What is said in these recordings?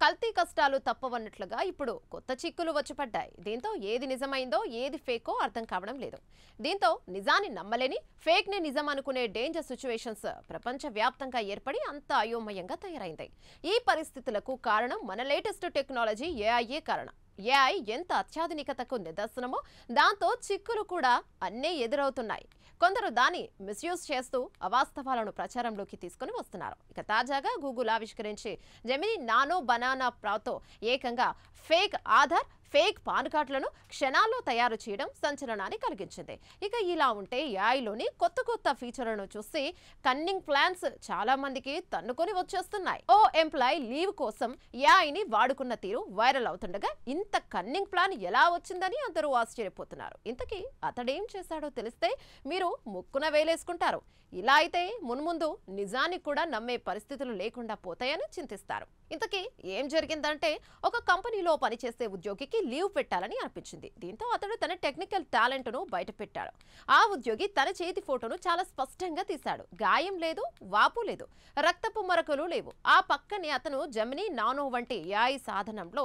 కల్తీ కష్టాలు తప్పవన్నట్లుగా ఇప్పుడు కొత్త చిక్కులు వచ్చిపడ్డాయి. దీంతో ఏది నిజమైందో ఏది ఫేకో అర్థం కావడం లేదు. దీంతో నిజాన్ని నమ్మలేని ఫేక్ ని నిజం అనుకునే డేంజర్ సిచ్యువేషన్స్ ప్రపంచ వ్యాప్తంగా ఏర్పడి అంత అయోమయంగా తయారైంది. ఈ పరిస్థితులకు కారణం మన లేటెస్ట్ టెక్నాలజీ ఏఐయే కారణం. ఏఐ ఎంత అత్యాధునికతకు నిదర్శనమో దాంతో చిక్కులు కూడా అన్నీ ఎదురవుతున్నాయి. కొందరు దాన్ని మిస్యూజ్ చేస్తూ అవాస్తవాలను ప్రచారంలోకి తీసుకుని వస్తున్నారు. ఇక తాజాగా గూగుల్ ఆవిష్కరించి జెమిని నానో బనానా ప్రాతో ఏకంగా ఫేక్ ఆధార్ ఫేక్ పాన్ కార్డులను క్షణాల్లో తయారు చేయడం సంచలనాన్ని కలిగించింది. ఇక ఇలా ఉంటే ఏఐలోని కొత్త కొత్త ఫీచర్లను చూసి కన్నింగ్ ప్లాన్స్ చాలా మందికి తన్నుకొని వచ్చేస్తున్నాయి. ఓ ఎంప్లాయ్ లీవ్ కోసం ఏఐని వాడుకున్న తీరు వైరల్ అవుతుండగా ఇంత కన్నింగ్ ప్లాన్ ఎలా వచ్చిందని అందరూ ఆశ్చర్యపోతున్నారు. ఇంతకీ అతడేం చేశాడో తెలిస్తే మీరు ముక్కున వేలేసుకుంటారు. ఇలా అయితే మున్ముందు నిజాన్ని కూడా నమ్మే పరిస్థితులు లేకుండా పోతాయని చింతిస్తారు. ఇంతకీ ఏం జరిగిందంటే ఒక కంపెనీలో పనిచేసే ఉద్యోగికి లీవ్ పెట్టాలని అనిపించింది. దీంతో అతడు తన టెక్నికల్ టాలెంట్ ను బయటపెట్టాడు. ఆ ఉద్యోగి తన చేతి ఫోటోను చాలా స్పష్టంగా తీశాడు. గాయం లేదు, వాపు లేదు, రక్తపు మరకలు లేవు. ఆ పక్కనే అతను జెమిని నానో వంటి ఏఐ సాధనంలో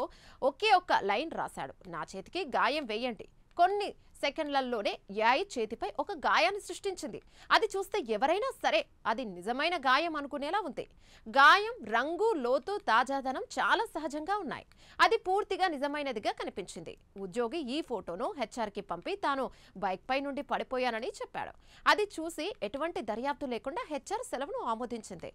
ఒకే ఒక్క లైన్ రాశాడు: నా చేతికి గాయం వేయండి. కొన్ని సెకండ్లలోనే ఏఐ చేతిపై ఒక గాయాన్ని సృష్టించింది. అది చూస్తే ఎవరైనా సరే అది నిజమైన గాయం అనుకునేలా ఉంది. గాయం రంగు, లోతు, తాజాదనం చాలా సహజంగా ఉన్నాయి. అది పూర్తిగా నిజమైనదిగా కనిపించింది. ఉద్యోగి ఈ ఫోటోను హెచ్ఆర్కి పంపి తాను బైక్ పై నుండి పడిపోయానని చెప్పాడు. అది చూసి ఎటువంటి దర్యాప్తు లేకుండా హెచ్ఆర్ సెలవును ఆమోదించింది.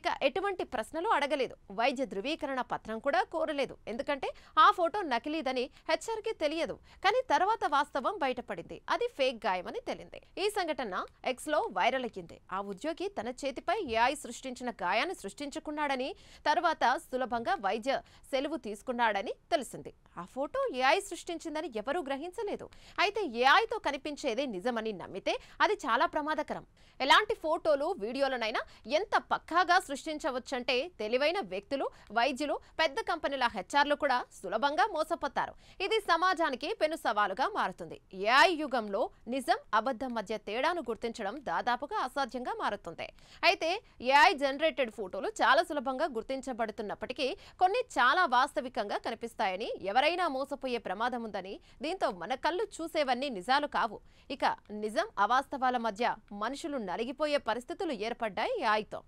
ఇక ఎటువంటి ప్రశ్నలు అడగలేదు, వైద్య ధృవీకరణ పత్రం కూడా కోరలేదు. ఎందుకంటే ఆ ఫోటో నకిలీదని హెచ్ఆర్కి తెలియదు. కానీ తర్వాత వాస్తవం బయటపడింది. అది ఫేక్ గాయమని తెలింది. ఈ సంఘటన ఎక్స్ లో వైరల్ అయ్యింది. ఆ ఉద్యోగి తన చేతిపై ఏఐ సృష్టించిన గాయాన్ని సృష్టించుకున్నాడని, తర్వాత సులభంగా వైద్య సెలవు తీసుకున్నాడని తెలిసింది. ఆ ఫోటో ఏఐ సృష్టించిందని ఎవరూ గ్రహించలేదు. అయితే ఏఐతో కనిపించేదే నిజమని నమ్మితే అది చాలా ప్రమాదకరం. ఎలాంటి ఫోటోలు, వీడియోలనైనా ఎంత పక్కాగా సృష్టించవచ్చంటే తెలివైన వ్యక్తులు, వైద్యులు, పెద్ద కంపెనీల హెచ్ఆర్లు కూడా సులభంగా మోసపోతారు. ఇది సమాజానికి పెను సవాలుగా మారుతుంది. ఏఐ యుగంలో నిజం, అబద్ధం మధ్య తేడాను గుర్తించడం దాదాపుగా అసాధ్యంగా మారుతుంది. అయితే ఏఐ జనరేటెడ్ ఫోటోలు చాలా సులభంగా గుర్తించబడుతున్నప్పటికీ కొన్ని చాలా వాస్తవికంగా కనిపిస్తాయని, ఎవరైనా మోసపోయే ప్రమాదం ఉందని, దీంతో మన కళ్ళు చూసేవన్నీ నిజాలు కావు. ఇక నిజం, అవాస్తవాల మధ్య మనుషులు నలిగిపోయే పరిస్థితులు ఏర్పడ్డాయి ఏఐతో.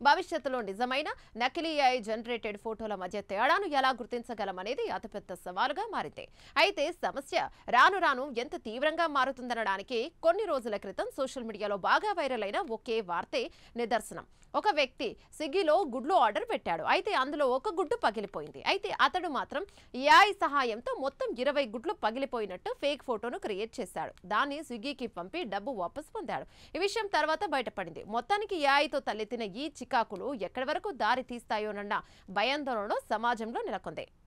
భవిష్యత్తులో నిజమైన, నకిలీ ఏఐ జనరేటెడ్ ఫోటోల మధ్య తేడాను ఎలా గుర్తించగలమనేది అతిపెద్ద సవాలుగా మారింది. అయితే సమస్య రాను రాను ఎంత తీవ్రంగా మారుతుందనడానికి కొన్ని రోజుల క్రితం సోషల్ మీడియాలో బాగా వైరల్ అయిన ఒకే వార్తే నిదర్శనం. ఒక వ్యక్తి స్విగ్గీలో గుడ్లు ఆర్డర్ పెట్టాడు. అయితే అందులో ఒక గుడ్డు పగిలిపోయింది. అయితే అతడు మాత్రం ఏఐ సహాయంతో మొత్తం 20 గుడ్లు పగిలిపోయినట్టు ఫేక్ ఫోటోను క్రియేట్ చేశాడు. దాన్ని స్విగ్గీకి పంపి డబ్బు వాపసు పొందాడు. ఈ విషయం తర్వాత బయటపడింది. మొత్తానికి ఏఐతో తలెత్తిన ఈ చికాకులు ఎక్కడి వరకు దారి తీస్తాయోనన్న భయాందోళన సమాజంలో నెలకొంది.